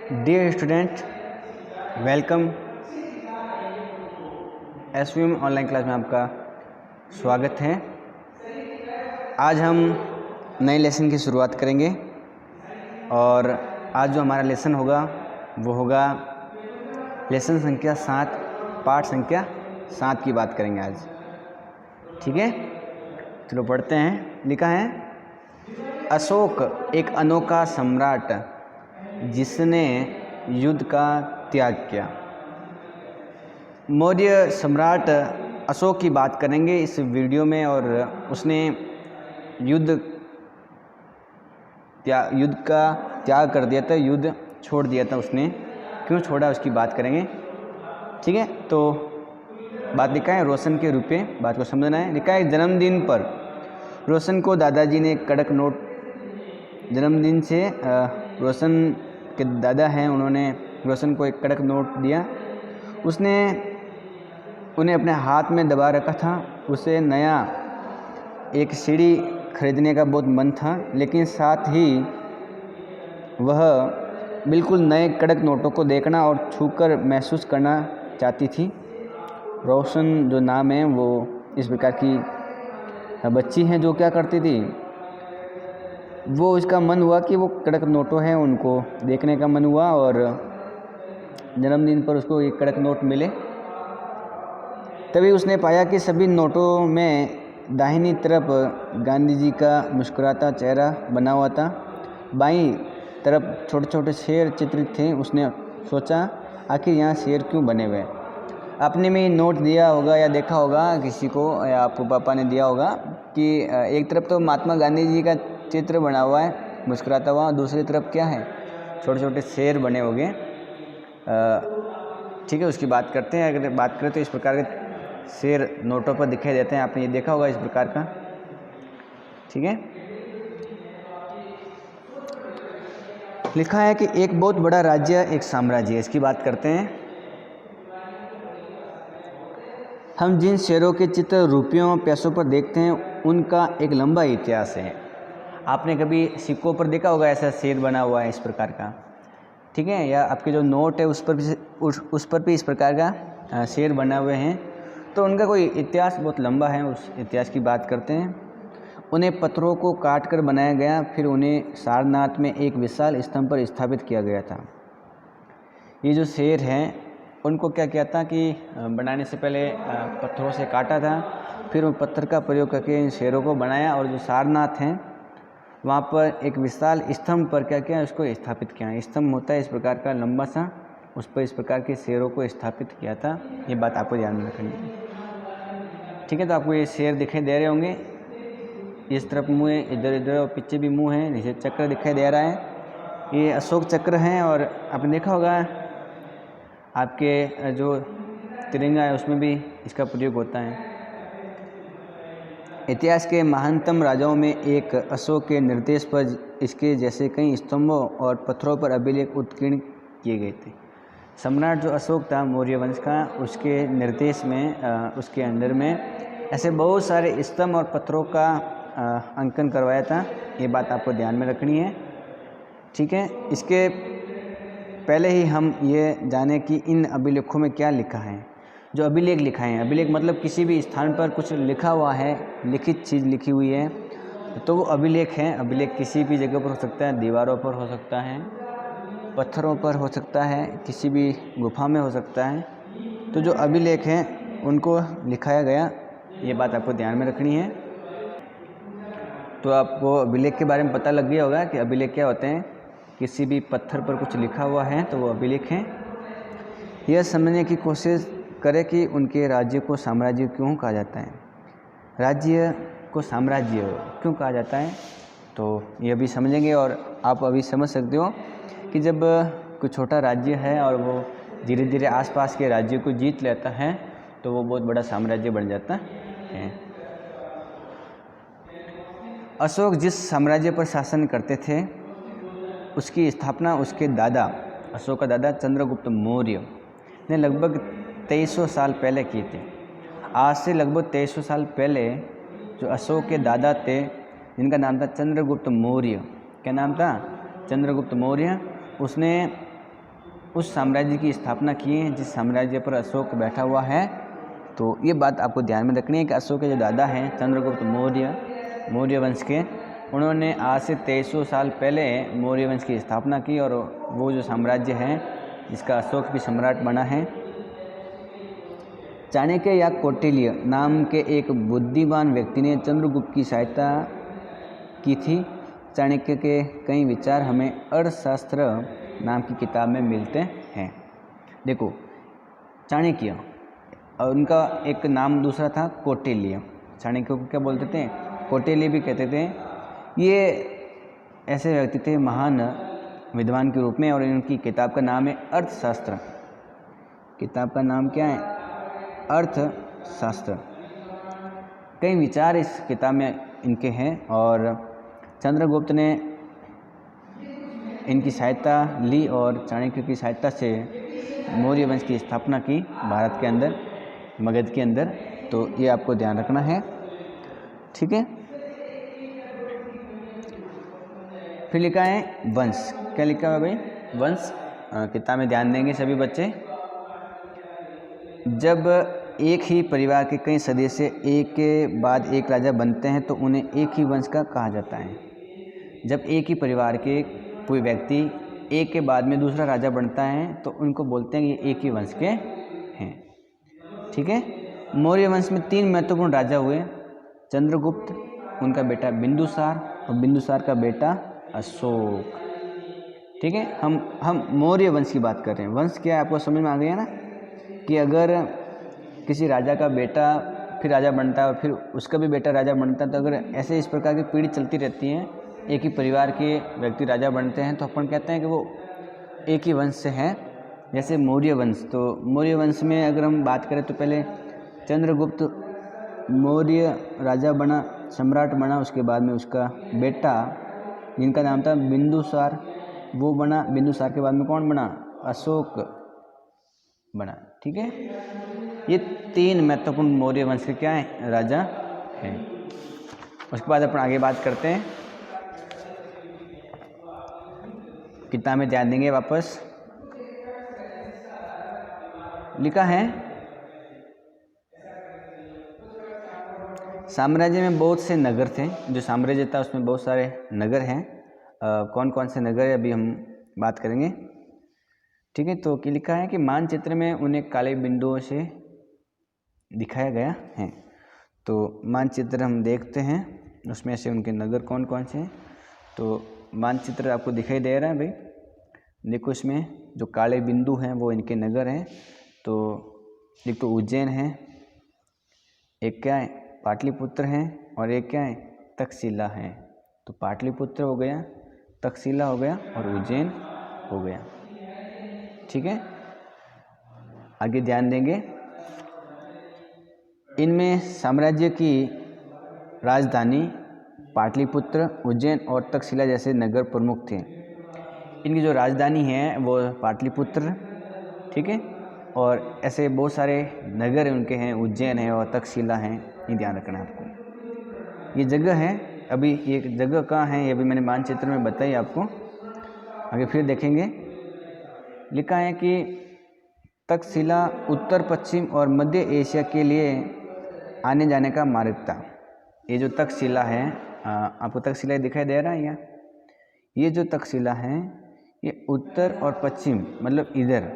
Dear student, welcome. SVM online class में आपका स्वागत है। आज हम नए लेसन की शुरुआत करेंगे और आज जो हमारा लेसन होगा वो होगा लेसन संख्या 7, पाठ संख्या 7 की बात करेंगे आज। ठीक है, चलो पढ़ते हैं। लिखा है, अशोक एक अनोखा सम्राट जिसने युद्ध का त्याग किया। मौर्य सम्राट अशोक की बात करेंगे इस वीडियो में, और उसने युद्ध का त्याग कर दिया था, युद्ध छोड़ दिया था। उसने क्यों छोड़ा उसकी बात करेंगे। ठीक है, तो बात लिखा है रोशन के रूप में, बात को समझना है। लिखा है, जन्मदिन पर रोशन को दादाजी ने कड़क नोट, जन्मदिन से रोशन के दादा हैं, उन्होंने रोशन को एक कड़क नोट दिया। उसने उन्हें अपने हाथ में दबा रखा था। उसे नया एक सीढ़ी खरीदने का बहुत मन था, लेकिन साथ ही वह बिल्कुल नए कड़क नोटों को देखना और छूकर महसूस करना चाहती थी। रोशन जो नाम है वो इस प्रकार की बच्ची हैं जो क्या करती थी, वो उसका मन हुआ कि वो कड़क नोटों हैं उनको देखने का मन हुआ, और जन्मदिन पर उसको एक कड़क नोट मिले। तभी उसने पाया कि सभी नोटों में दाहिनी तरफ गांधी जी का मुस्कुराता चेहरा बना हुआ था, बाईं तरफ छोटे छोटे शेर चित्रित थे। उसने सोचा, आखिर यहाँ शेर क्यों बने हुए। आपने में नोट दिया होगा या देखा होगा किसी को, या आपको पापा ने दिया होगा कि एक तरफ तो महात्मा गांधी जी का चित्र बना हुआ है मुस्कुराता हुआ, दूसरी तरफ क्या है, छोटे छोटे शेर बने होंगे। ठीक है, उसकी बात करते हैं। अगर बात करें तो इस प्रकार के शेर नोटों पर दिखाई देते हैं, आपने ये देखा होगा इस प्रकार का। ठीक है, लिखा है कि एक बहुत बड़ा राज्य, एक साम्राज्य, इसकी बात करते हैं। हम जिन शेरों के चित्र रुपयों पैसों पर देखते हैं उनका एक लंबा इतिहास है। आपने कभी सिक्कों पर देखा होगा ऐसा शेर बना हुआ है इस प्रकार का। ठीक है, या आपके जो नोट है उस पर भी इस प्रकार का शेर बना हुए हैं। तो उनका कोई इतिहास बहुत लंबा है, उस इतिहास की बात करते हैं। उन्हें पत्थरों को काट कर बनाया गया, फिर उन्हें सारनाथ में एक विशाल स्तंभ पर स्थापित किया गया था। ये जो शेर हैं उनको क्या किया था कि बनाने से पहले पत्थरों से काटा था, फिर वो पत्थर का प्रयोग करके इन शेरों को बनाया, और जो सारनाथ हैं वहाँ पर एक विशाल स्तंभ पर क्या किया, उसको स्थापित किया। स्तंभ होता है इस प्रकार का लंबा सा, उस पर इस प्रकार के शेरों को स्थापित किया था। ये बात आपको ध्यान में रखनी है। ठीक है, तो आपको ये शेर दिखाई दे रहे होंगे, इस तरफ मुँह है, इधर इधर और पीछे भी मुँह है, नीचे चक्र दिखाई दे रहा है। ये अशोक चक्र हैं, और आपने देखा होगा आपके जो तिरंगा है उसमें भी इसका प्रयोग होता है। इतिहास के महानतम राजाओं में एक अशोक के निर्देश पर इसके जैसे कई स्तंभों और पत्थरों पर अभिलेख उत्कीर्ण किए गए थे। सम्राट जो अशोक था मौर्य वंश का, उसके निर्देश में उसके अंडर में ऐसे बहुत सारे स्तंभ और पत्थरों का अंकन करवाया था। ये बात आपको ध्यान में रखनी है। ठीक है, इसके पहले ही हम ये जाने कि इन अभिलेखों में क्या लिखा है। जो अभिलेख लिखा है, अभिलेख मतलब किसी भी स्थान पर कुछ लिखा हुआ है, लिखित चीज़ लिखी हुई है, तो वो अभिलेख है। अभिलेख किसी भी जगह पर हो सकता है, दीवारों पर हो सकता है, पत्थरों पर हो सकता है, किसी भी गुफा में हो सकता है। तो जो अभिलेख हैं उनको लिखाया गया, ये बात आपको ध्यान में रखनी है। तो आपको अभिलेख के बारे में पता लग गया होगा कि अभिलेख क्या होते हैं। किसी भी पत्थर पर कुछ लिखा हुआ है तो वो अभिलेख हैं। यह समझने की कोशिश करें कि उनके राज्य को साम्राज्य क्यों कहा जाता है। राज्य को साम्राज्य क्यों कहा जाता है, तो ये अभी समझेंगे। और आप अभी समझ सकते हो कि जब कोई छोटा राज्य है और वो धीरे धीरे आसपास के राज्यों को जीत लेता है तो वो बहुत बड़ा साम्राज्य बन जाता है। अशोक जिस साम्राज्य पर शासन करते थे उसकी स्थापना उसके दादा, अशोक का दादा चंद्रगुप्त मौर्य ने लगभग 2300 साल पहले किए थे। आज से लगभग 2300 साल पहले जो अशोक के दादा थे, जिनका नाम था चंद्रगुप्त मौर्य, क्या नाम था, चंद्रगुप्त मौर्य, उसने उस साम्राज्य की स्थापना की है जिस साम्राज्य पर अशोक बैठा हुआ है। तो ये बात आपको ध्यान में रखनी है कि अशोक के जो दादा हैं चंद्रगुप्त मौर्य वंश के, उन्होंने आज से 2300 साल पहले मौर्य वंश की स्थापना की और वो जो साम्राज्य है जिसका अशोक भी सम्राट बना है। चाणक्य या कौटिल्य नाम के एक बुद्धिमान व्यक्ति ने चंद्रगुप्त की सहायता की थी। चाणक्य के कई विचार हमें अर्थशास्त्र नाम की किताब में मिलते हैं। देखो, चाणक्य और उनका एक नाम दूसरा था कौटिल्य। चाणक्य को क्या बोलते थे? कौटिल्य भी कहते थे। ये ऐसे व्यक्ति थे महान विद्वान के रूप में, और इनकी किताब का नाम है अर्थशास्त्र। किताब का नाम क्या है? अर्थशास्त्र। कई विचार इस किताब में इनके हैं और चंद्रगुप्त ने इनकी सहायता ली और चाणक्य की सहायता से मौर्य वंश की स्थापना की भारत के अंदर, मगध के अंदर। तो ये आपको ध्यान रखना है, ठीक है। फिर लिखा है वंश। क्या लिखा है भाई? वंश। किताब में ध्यान देंगे सभी बच्चे। जब एक ही परिवार के कई सदस्य एक के बाद एक राजा बनते हैं तो उन्हें एक ही वंश का कहा जाता है। जब एक ही परिवार के कोई व्यक्ति एक के बाद में दूसरा राजा बनता है तो उनको बोलते हैं कि एक ही वंश के हैं, ठीक है। मौर्य वंश में 3 महत्वपूर्ण राजा हुए, चंद्रगुप्त, उनका बेटा बिंदुसार और बिंदुसार का बेटा अशोक, ठीक है। हम मौर्य वंश की बात कर रहे हैं। वंश क्या है आपको समझ में आ गया ना, कि अगर किसी राजा का बेटा फिर राजा बनता है और फिर उसका भी बेटा राजा बनता है, तो अगर ऐसे इस प्रकार की पीढ़ी चलती रहती है, एक ही परिवार के व्यक्ति राजा बनते हैं, तो अपन कहते हैं कि वो एक ही वंश से हैं। जैसे मौर्य वंश, तो मौर्य वंश में अगर हम बात करें तो पहले चंद्रगुप्त मौर्य राजा बना, सम्राट बना, उसके बाद में उसका बेटा जिनका नाम था बिंदुसार वो बना, बिंदुसार के बाद में कौन बना? अशोक बना, ठीक है। ये 3 महत्वपूर्ण मौर्य वंश के क्या है? राजा हैं। उसके बाद अपन आगे बात करते हैं। किताब में ध्यान देंगे वापस। लिखा है साम्राज्य में बहुत से नगर थे। जो साम्राज्य था उसमें बहुत सारे नगर हैं। कौन कौन से नगर है अभी हम बात करेंगे, ठीक है। तो क्या लिखा है कि मानचित्र में उन्हें काले बिंदुओं से दिखाया गया है। तो मानचित्र हम देखते हैं, उसमें से उनके नगर कौन कौन से हैं। तो मानचित्र आपको दिखाई दे रहा है भाई, देखो इसमें जो काले बिंदु हैं वो इनके नगर हैं। तो एक तो उज्जैन है, एक क्या है पाटलिपुत्र है, और एक क्या है तक्षशिला है। तो पाटलिपुत्र हो गया, तक्षशिला हो गया और उज्जैन हो गया, ठीक है। आगे ध्यान देंगे। इनमें साम्राज्य की राजधानी पाटलिपुत्र, उज्जैन और तक्षशिला जैसे नगर प्रमुख थे। इनकी जो राजधानी है वो पाटलिपुत्र, ठीक है, और ऐसे बहुत सारे नगर उनके हैं, उज्जैन है और तक्षशिला है। ये ध्यान रखना आपको। ये जगह है, अभी ये जगह कहाँ है ये भी मैंने मानचित्र में बताई आपको। आगे फिर देखेंगे। लिखा है कि तक्षशिला उत्तर पश्चिम और मध्य एशिया के लिए आने जाने का मार्ग था। ये जो तक्षशिला है, आपको तक्षशिला दिखाई दे रहा है यहाँ? ये जो तक्षशिला है ये उत्तर और पश्चिम मतलब इधर,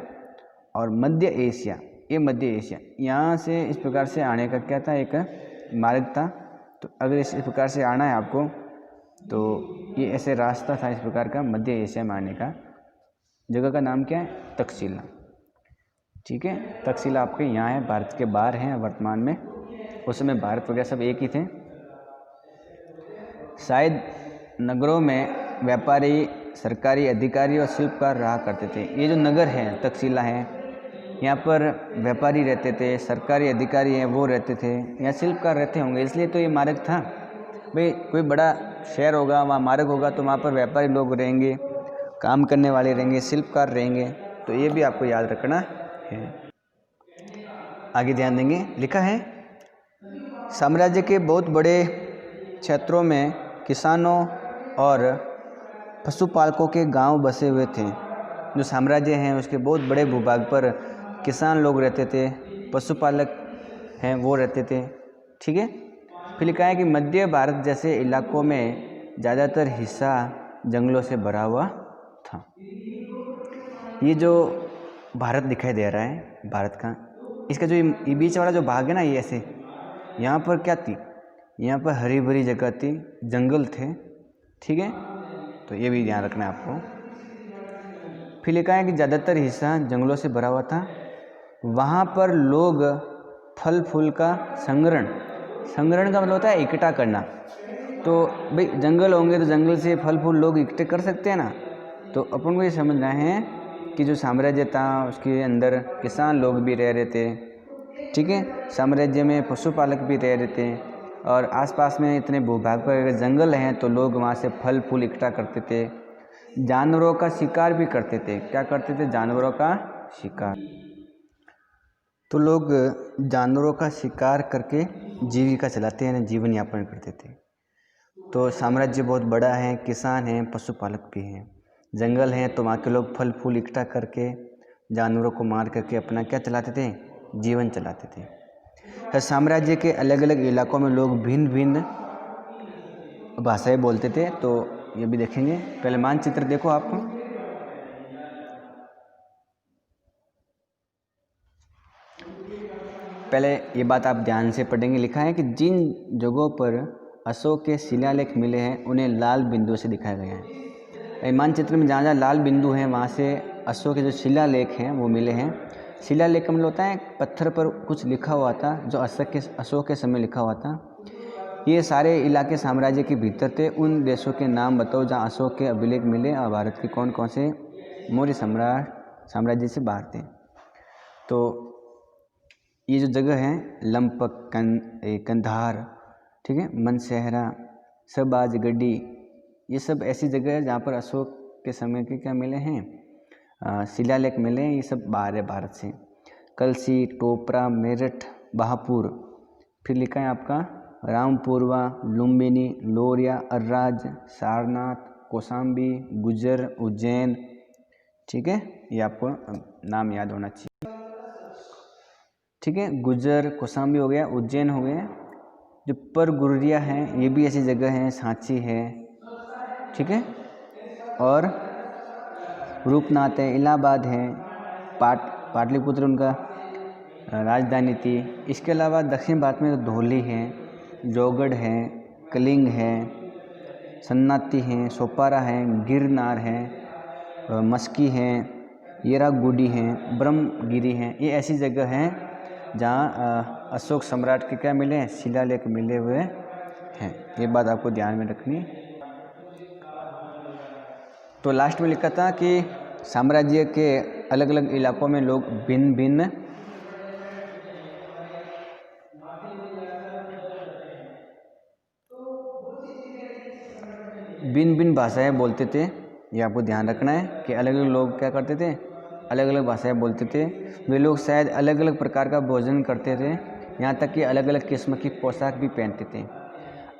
और मध्य एशिया, ये मध्य एशिया, यहाँ से इस प्रकार से आने का क्या था, एक मार्ग था। तो अगर इस प्रकार से आना है आपको तो ये ऐसे रास्ता था इस प्रकार का मध्य एशिया में आने का। जगह का नाम क्या है? तक्षशिला, ठीक है। तक्षशिला आपके यहाँ है, भारत के बाहर हैं वर्तमान में। उस समय भारत वगैरह सब एक ही थे। शायद नगरों में व्यापारी, सरकारी अधिकारी और शिल्पकार रहा करते थे। ये जो नगर है तक्षशिला है, यहाँ पर व्यापारी रहते थे, सरकारी अधिकारी हैं वो रहते थे, यहाँ शिल्पकार रहते होंगे, इसलिए तो ये मार्ग था। भाई कोई बड़ा शहर होगा, वहाँ मार्ग होगा तो वहाँ पर व्यापारी लोग रहेंगे, काम करने वाले रहेंगे, शिल्पकार रहेंगे। तो ये भी आपको याद रखना है। आगे ध्यान देंगे। लिखा है साम्राज्य के बहुत बड़े क्षेत्रों में किसानों और पशुपालकों के गांव बसे हुए थे। जो साम्राज्य हैं उसके बहुत बड़े भूभाग पर किसान लोग रहते थे, पशुपालक हैं वो रहते थे। ठीक है। फिर लिखा है कि मध्य भारत जैसे इलाकों में ज़्यादातर हिस्सा जंगलों से भरा हुआ था। ये जो भारत दिखाई दे रहा है भारत का, इसका जो ये बीच वाला जो भाग है ना, ये ऐसे यहाँ पर क्या थी, यहाँ पर हरी भरी जगह थी, जंगल थे। ठीक है, तो ये भी ध्यान रखना है आपको। फिर लिखा है कि ज़्यादातर हिस्सा जंगलों से भरा हुआ था। वहाँ पर लोग फल फूल का संग्रहण का मतलब होता है इकट्ठा करना। तो भाई जंगल होंगे तो जंगल से फल फूल लोग इकट्ठे कर सकते हैं ना। तो अपन को ये समझना है कि जो साम्राज्य था उसके अंदर किसान लोग भी रह रहे थे। ठीक है, साम्राज्य में पशुपालक भी रह रहे थे और आसपास में इतने भूभाग पर अगर जंगल हैं तो लोग वहाँ से फल फूल इकट्ठा करते थे। जानवरों का शिकार भी करते थे। क्या करते थे? जानवरों का शिकार। तो लोग जानवरों का शिकार करके जीविका चलाते हैं, जीवन यापन करते थे। तो साम्राज्य बहुत बड़ा है, किसान हैं, पशुपालक भी हैं, जंगल हैं, तो वहाँ के लोग फल फूल इकट्ठा करके जानवरों को मार करके अपना क्या चलाते थे? जीवन चलाते थे। साम्राज्य के अलग अलग इलाकों में लोग भिन्न भिन्न भाषाएं बोलते थे। तो ये भी देखेंगे। पहले मानचित्र देखो आप। पहले ये बात आप ध्यान से पढ़ेंगे। लिखा है कि जिन जगहों पर अशोक के शिलालेख मिले हैं उन्हें लाल बिंदु से दिखाया गया है। मानचित्र में जहाँ जहाँ लाल बिंदु हैं वहाँ से अशोक के जो शिलालेख हैं वो मिले हैं। शिलालेख का मतलब होता है पत्थर पर कुछ लिखा हुआ था जो अशोक के समय लिखा हुआ था। ये सारे इलाके साम्राज्य के भीतर थे। उन देशों के नाम बताओ जहाँ अशोक के अभिलेख मिले और भारत के कौन कौन से मौर्य साम्राज्य से बाहर थे। तो ये जो जगह है लंपक, कंधार, ठीक है, मनसहरा, सबाज गड्डी, ये सब ऐसी जगह है जहाँ पर अशोक के समय के क्या मिले हैं? शिलालेख मिले हैं। ये सब बाहर है भारत से। कलसी, टोपरा, मेरठ, बहापुर। फिर लिखा है आपका रामपुरवा, लुम्बिनी, लोरिया, अर्राज, सारनाथ, कौशाम्बी, गुजर, उज्जैन। ठीक है, ये आपको नाम याद होना चाहिए। ठीक है, गुजर, कौशाम्बी हो गया, उज्जैन हो गया। जो परगुरिया है ये भी ऐसी जगह है, सांची है। ठीक है, और रूपनाथ है, इलाहाबाद है, पाटलिपुत्र उनका राजधानी थी। इसके अलावा दक्षिण भारत में धौली है, जौगढ़ है, कलिंग है, सन्नाती है, सोपारा है, गिरनार है, मस्की है, येरागुडी है, ब्रह्मगिरी है। ये ऐसी जगह है जहाँ अशोक सम्राट के क्या मिले हैं? शिलालेख मिले हुए हैं। ये बात आपको ध्यान में रखनी। तो लास्ट में लिखा था कि साम्राज्य के अलग अलग इलाकों में लोग भिन्न भिन्न भाषाएं बोलते थे। ये आपको ध्यान रखना है कि अलग अलग लोग क्या करते थे? अलग अलग भाषाएं बोलते थे। वे लोग शायद अलग अलग प्रकार का भोजन करते थे, यहाँ तक कि अलग अलग किस्म की पोशाक भी पहनते थे।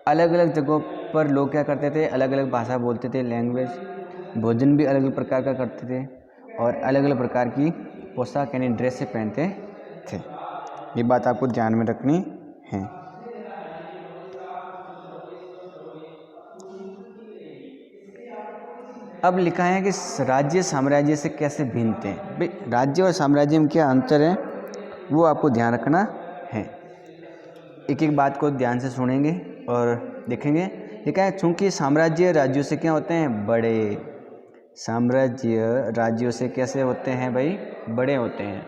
अलग अलग जगहों पर लोग क्या करते थे? अलग अलग भाषा बोलते थे, लैंग्वेज। भोजन भी अलग अलग प्रकार का करते थे और अलग अलग प्रकार की पोशाक यानी ड्रेस से पहनते थे। ये बात आपको ध्यान में रखनी है। अब लिखा है कि राज्य साम्राज्य से कैसे भिन्न थे। भाई राज्य और साम्राज्य में क्या अंतर है वो आपको ध्यान रखना है। एक एक बात को ध्यान से सुनेंगे और देखेंगे। लिखा है चूँकि साम्राज्य राज्यों से क्या होते हैं? बड़े। साम्राज्य राज्यों से कैसे होते हैं भाई? बड़े होते हैं।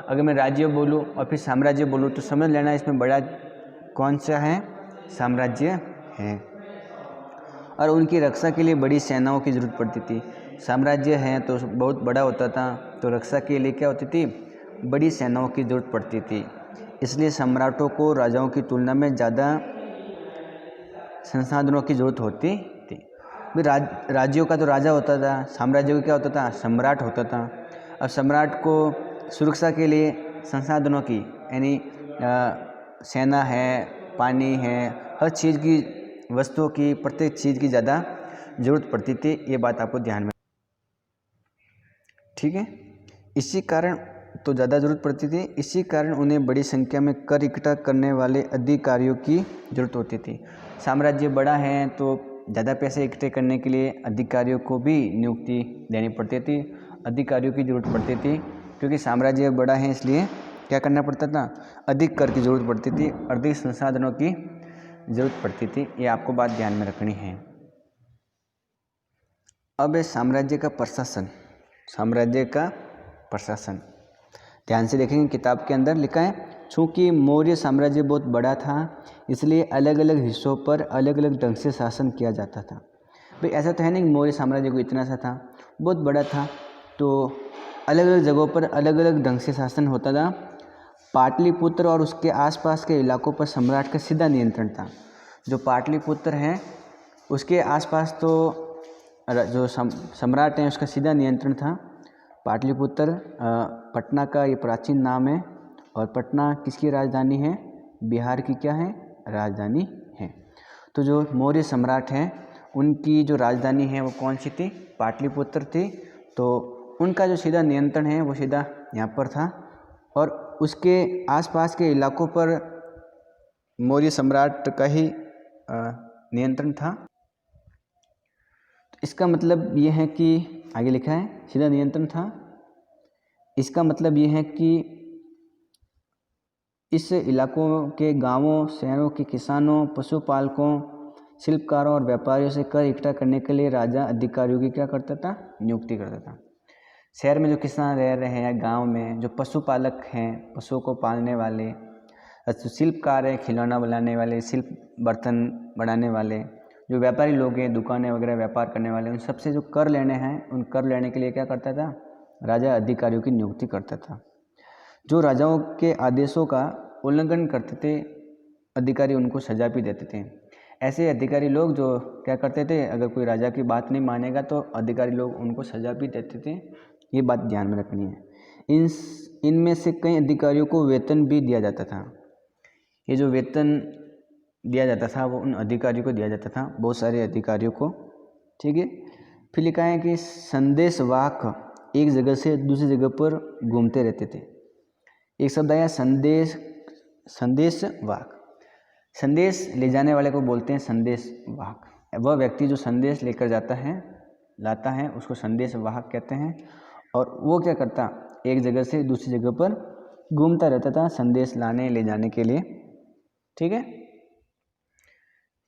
अगर मैं राज्य बोलूँ और फिर साम्राज्य बोलूँ तो समझ लेना इसमें बड़ा कौन सा है? साम्राज्य है। और उनकी रक्षा के लिए बड़ी सेनाओं की ज़रूरत पड़ती थी। साम्राज्य है तो बहुत बड़ा होता था, तो रक्षा के लिए क्या होती थी? बड़ी सेनाओं की ज़रूरत पड़ती थी। इसलिए सम्राटों को राजाओं की तुलना में ज़्यादा संसाधनों की ज़रूरत होती थी। राज्यों का तो राजा होता था, साम्राज्य का क्या होता था? सम्राट होता था। अब सम्राट को सुरक्षा के लिए संसाधनों की यानी सेना है, पानी है, हर चीज़ की, वस्तुओं की, प्रत्येक चीज़ की ज़्यादा ज़रूरत पड़ती थी। ये बात आपको ध्यान में। ठीक है। इसी कारण तो ज़्यादा ज़रूरत पड़ती थी, इसी कारण उन्हें बड़ी संख्या में कर इकट्ठा करने वाले अधिकारियों की ज़रूरत होती थी। साम्राज्य बड़ा है तो ज़्यादा पैसे इकट्ठे करने के लिए अधिकारियों को भी नियुक्ति देनी पड़ती थी, अधिकारियों की ज़रूरत पड़ती थी, क्योंकि साम्राज्य बड़ा है इसलिए क्या करना पड़ता था, अधिक कर की ज़रूरत पड़ती थी, अधिक संसाधनों की ज़रूरत पड़ती थी। ये आपको बात ध्यान में रखनी है। अब है साम्राज्य का प्रशासन। साम्राज्य का प्रशासन ध्यान से देखेंगे, किताब के अंदर लिखा है, चूँकि मौर्य साम्राज्य बहुत बड़ा था इसलिए अलग अलग हिस्सों पर अलग अलग ढंग से शासन किया जाता था। भाई ऐसा तो है नहीं मौर्य साम्राज्य को इतना सा था, बहुत बड़ा था, तो अलग अलग जगहों पर अलग अलग ढंग से शासन होता था। पाटलिपुत्र और उसके आसपास के इलाकों पर सम्राट का सीधा नियंत्रण था। जो पाटलिपुत्र है उसके आसपास तो जो सम्राट हैं उसका सीधा नियंत्रण था। पाटलिपुत्र पटना का ये प्राचीन नाम है, और पटना किसकी राजधानी है, बिहार की क्या है, राजधानी है। तो जो मौर्य सम्राट हैं उनकी जो राजधानी है वो कौन सी थी, पाटलिपुत्र थी। तो उनका जो सीधा नियंत्रण है वो सीधा यहाँ पर था, और उसके आसपास के इलाकों पर मौर्य सम्राट का ही नियंत्रण था। इसका मतलब ये है कि आगे लिखा है सीधा नियंत्रण था। इसका मतलब ये है कि इस इलाकों के गांवों, शहरों के किसानों, पशुपालकों, शिल्पकारों और व्यापारियों से कर इकट्ठा करने के लिए राजा अधिकारियों की क्या करता था, नियुक्ति करता था। शहर में जो किसान रह रहे हैं या गांव में जो पशुपालक हैं, पशुओं को पालने वाले, शिल्पकार हैं, खिलौना बनाने वाले, शिल्प बर्तन बनाने वाले, जो व्यापारी लोग हैं, दुकानें वगैरह व्यापार करने वाले, उन सबसे जो कर लेने हैं, उन कर लेने के लिए क्या करता था, राजा अधिकारियों की नियुक्ति करता था। जो राजाओं के आदेशों का उल्लंघन करते थे अधिकारी उनको सजा भी देते थे। ऐसे अधिकारी लोग जो क्या करते थे, अगर कोई राजा की बात नहीं मानेगा तो अधिकारी लोग उनको सजा भी देते थे। ये बात ध्यान में रखनी है। इनमें से कई अधिकारियों को वेतन भी दिया जाता था। ये जो वेतन दिया जाता था वो उन अधिकारियों को दिया जाता था, बहुत सारे अधिकारियों को, ठीक है। फिर लिखा है कि संदेशवाहक एक जगह से दूसरी जगह पर घूमते रहते थे। एक शब्द आया संदेशवाहक। संदेश ले जाने वाले को बोलते हैं संदेशवाहक। वह व्यक्ति जो संदेश लेकर लाता है उसको संदेशवाहक कहते हैं। और वो क्या करता, एक जगह से दूसरी जगह पर घूमता रहता था संदेश लाने ले जाने के लिए, ठीक है।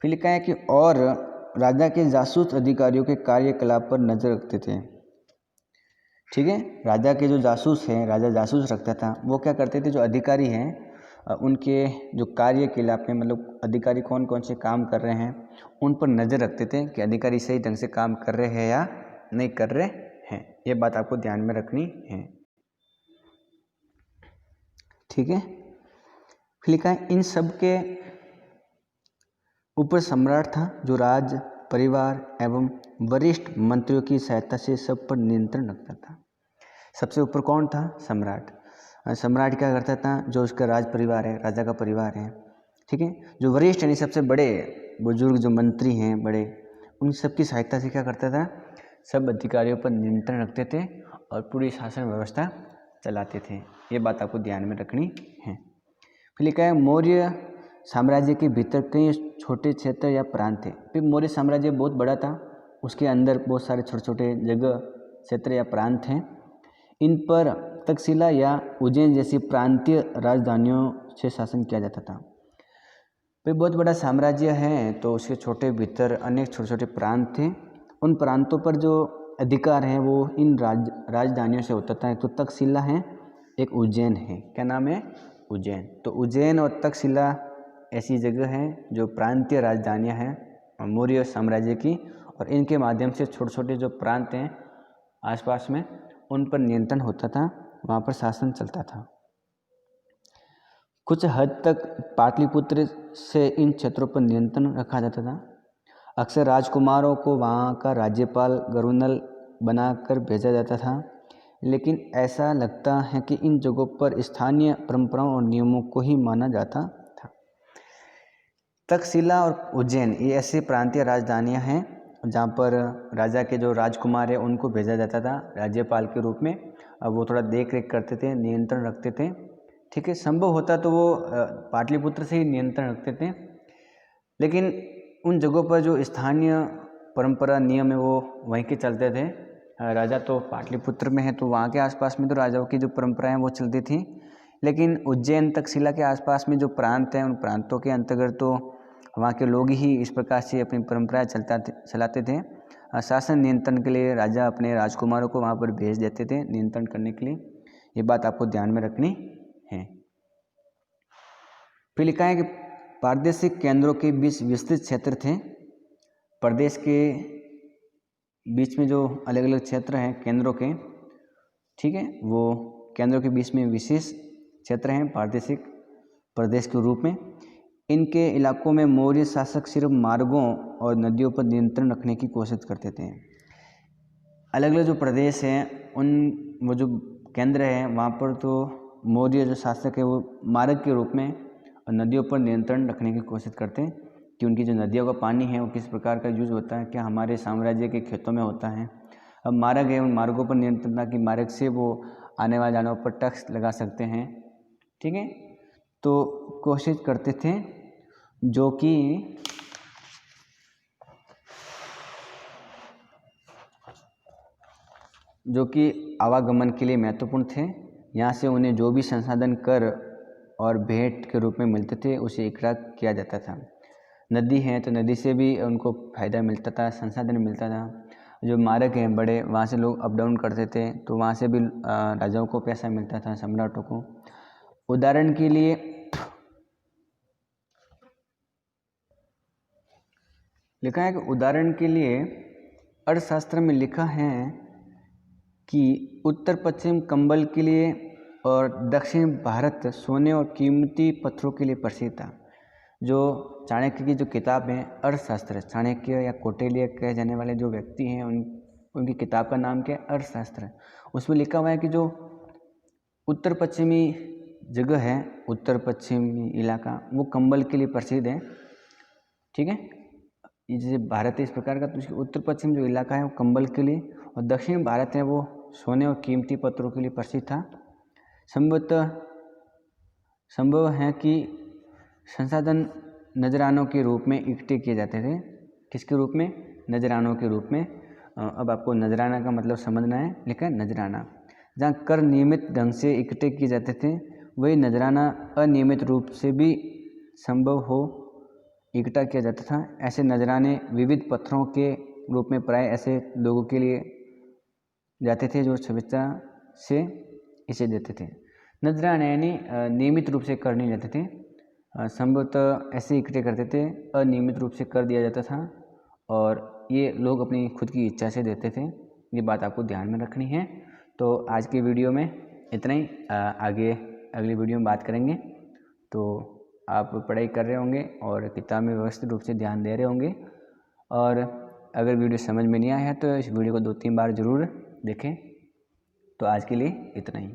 फिर लिखा है कि और राजा के जासूस अधिकारियों के कार्यकलाप पर नजर रखते थे, ठीक है। राजा के जो जासूस हैं, राजा जासूस रखता था, वो क्या करते थे, जो अधिकारी हैं उनके जो कार्यकलाप में, मतलब अधिकारी कौन कौन से काम कर रहे हैं उन पर नज़र रखते थे कि अधिकारी सही ढंग से काम कर रहे हैं या नहीं कर रहे हैं। ये बात आपको ध्यान में रखनी है, ठीक है। फिर लिखा है इन सब के ऊपर सम्राट था जो राज परिवार एवं वरिष्ठ मंत्रियों की सहायता से सब पर नियंत्रण रखता था। सबसे ऊपर कौन था, सम्राट। सम्राट क्या करता था, जो उसका राज परिवार है, राजा का परिवार है, ठीक है, जो वरिष्ठ यानी सबसे बड़े बुजुर्ग जो मंत्री हैं बड़े, उन सब की सहायता से क्या करता था, सब अधिकारियों पर नियंत्रण रखते थे और पूरी शासन व्यवस्था चलाते थे। ये बात आपको ध्यान में रखनी है। फिर लिखा है मौर्य साम्राज्य के भीतर कई छोटे क्षेत्र या प्रांत थे। फिर मौर्य साम्राज्य बहुत बड़ा था, उसके अंदर बहुत सारे छोटे छोटे जगह, क्षेत्र या प्रांत हैं। इन पर तक्षशिला या उज्जैन जैसी प्रांतीय राजधानियों से शासन किया जाता था। फिर बहुत बड़ा साम्राज्य है तो उसके छोटे भीतर अनेक छोटे छोटे प्रांत थे। उन प्रांतों पर जो अधिकार हैं वो इन राजधानियों से होता था। एक तो तक्षशिला है, एक उज्जैन है। क्या नाम है, उज्जैन। तो उज्जैन और तक्षशिला ऐसी जगह हैं जो प्रांतीय राजधानियां हैं मौर्य साम्राज्य की, और इनके माध्यम से छोटे छोटे जो प्रांत हैं आसपास में उन पर नियंत्रण होता था, वहाँ पर शासन चलता था। कुछ हद तक पाटलिपुत्र से इन क्षेत्रों पर नियंत्रण रखा जाता था। अक्सर राजकुमारों को वहाँ का राज्यपाल गवर्नर बनाकर भेजा जाता था, लेकिन ऐसा लगता है कि इन जगहों पर स्थानीय परंपराओं और नियमों को ही माना जाता था। तक्षशिला और उज्जैन ये ऐसी प्रांतीय राजधानियाँ हैं जहाँ पर राजा के जो राजकुमार है उनको भेजा जाता था राज्यपाल के रूप में। अब वो थोड़ा देख रेख करते थे, नियंत्रण रखते थे। ठीक है, संभव होता तो वो पाटलिपुत्र से ही नियंत्रण रखते थे, लेकिन उन जगहों पर जो स्थानीय परंपरा नियम है वो वहीं के चलते थे। राजा तो पाटलिपुत्र में है तो वहाँ के आसपास में तो राजाओं की जो परंपराएं वो चलती थी, लेकिन उज्जैन तक्षशिला के आसपास में जो प्रांत हैं उन प्रांतों के अंतर्गत तो वहाँ के लोग ही इस प्रकार से अपनी परंपराएं चलाते थे। शासन नियंत्रण के लिए राजा अपने राजकुमारों को वहाँ पर भेज देते थे नियंत्रण करने के लिए। ये बात आपको ध्यान में रखनी है। फिर लिखा है कि प्रादेशिक केंद्रों के बीच विस्तृत क्षेत्र थे। प्रदेश के बीच में जो अलग अलग क्षेत्र हैं केंद्रों के, ठीक है, वो केंद्रों के बीच में विशेष क्षेत्र हैं प्रादेशिक प्रदेश के रूप में। इनके इलाकों में मौर्य शासक सिर्फ मार्गों और नदियों पर नियंत्रण रखने की कोशिश करते थे। अलग अलग जो प्रदेश हैं उन वो जो केंद्र हैं वहाँ पर तो मौर्य जो शासक है वो मार्ग के रूप में और नदियों पर नियंत्रण रखने की कोशिश करते हैं कि उनकी जो नदियों का पानी है वो किस प्रकार का यूज होता है, क्या हमारे साम्राज्य के खेतों में होता है। अब मार्ग है, उन मार्गों पर नियंत्रण था कि मार्ग से वो आने वाले जानवरों पर टैक्स लगा सकते हैं। ठीक है, तो कोशिश करते थे जो कि आवागमन के लिए महत्वपूर्ण थे। यहाँ से उन्हें जो भी संसाधन कर और भेंट के रूप में मिलते थे उसे इकट्ठा किया जाता था। नदी है तो नदी से भी उनको फ़ायदा मिलता था, संसाधन मिलता था। जो मार्ग हैं बड़े, वहाँ से लोग अप डाउन करते थे तो वहाँ से भी राजाओं को पैसा मिलता था, सम्राटों को। उदाहरण के लिए लिखा है कि उदाहरण के लिए अर्थशास्त्र में लिखा है कि उत्तर पश्चिम कंबल के लिए और दक्षिण भारत सोने और कीमती पत्थरों के लिए प्रसिद्ध था। जो चाणक्य की जो किताब है अर्थशास्त्र, चाणक्य या कौटिल्य कहे जाने वाले जो व्यक्ति हैं उनकी किताब का नाम क्या है? अर्थशास्त्र। उसमें लिखा हुआ है कि जो उत्तर पश्चिमी जगह है, उत्तर पश्चिमी इलाका, वो कंबल के लिए प्रसिद्ध है। ठीक है, ये जैसे भारत है इस प्रकार का, तो उसके उत्तर पश्चिम जो इलाका है वो कंबल के लिए, और दक्षिण भारत है वो सोने और कीमती पत्थरों के लिए प्रसिद्ध था। संभव है कि संसाधन नजरानों के रूप में इकट्ठे किए जाते थे। किसके रूप में? नजरानों के रूप में। अब आपको नजराना का मतलब समझना है। लिखा है नजराना, जहाँ कर नियमित ढंग से इकट्ठे किए जाते थे, वही नजराना अनियमित रूप से भी संभव हो इकट्ठा किया जाता था। ऐसे नजराने विविध पत्थरों के रूप में प्राय ऐसे लोगों के लिए जाते थे जो स्वेच्छा से इसे देते थे। नजराने यानी नियमित रूप से कर नहीं जाते थे, संभवतः ऐसे इकट्ठे करते थे, अनियमित रूप से कर दिया जाता था और ये लोग अपनी खुद की इच्छा से देते थे। ये बात आपको ध्यान में रखनी है। तो आज की वीडियो में इतना ही, आगे अगली वीडियो में बात करेंगे। तो आप पढ़ाई कर रहे होंगे और किताब में व्यवस्थित रूप से ध्यान दे रहे होंगे, और अगर वीडियो समझ में नहीं आया है तो इस वीडियो को 2-3 बार ज़रूर देखें। तो आज के लिए इतना ही।